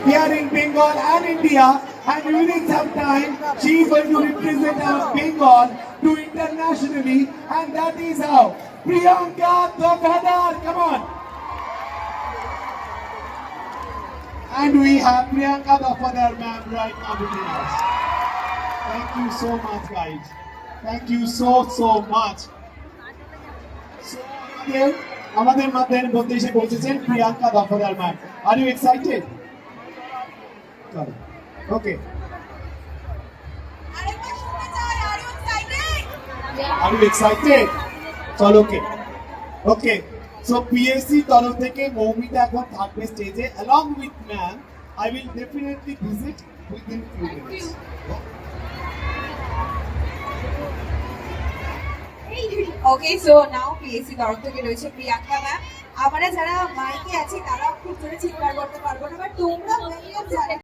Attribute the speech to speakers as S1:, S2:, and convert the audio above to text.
S1: here in Bengal and India, and within some time she is going to represent our Bengal to internationally, and that is how Priyanka Dafadar, come on. And we have Priyanka Dafadar ma'am right now between us. Thank you so much, guys. Thank you so much. So, আমাদের মধ্যে এসে পৌঁছেছেন Priyanka Dafadar ma'am. Are you excited? Okay, are you excited? চলো, okay ওকে। So PSC তরফ থেকে মৌমিতা এখন থাকবে স্টেজে along with ma'am. I will definitely visit within few minutes.
S2: Okay, so now PSC তরফ থেকে রয়েছে প্রিয়াঙ্কা ম্যাম। আমরা যারা মাইকে আছি তারা খুব জোরে চিৎকার করতে পারবো না, বাট তোমরা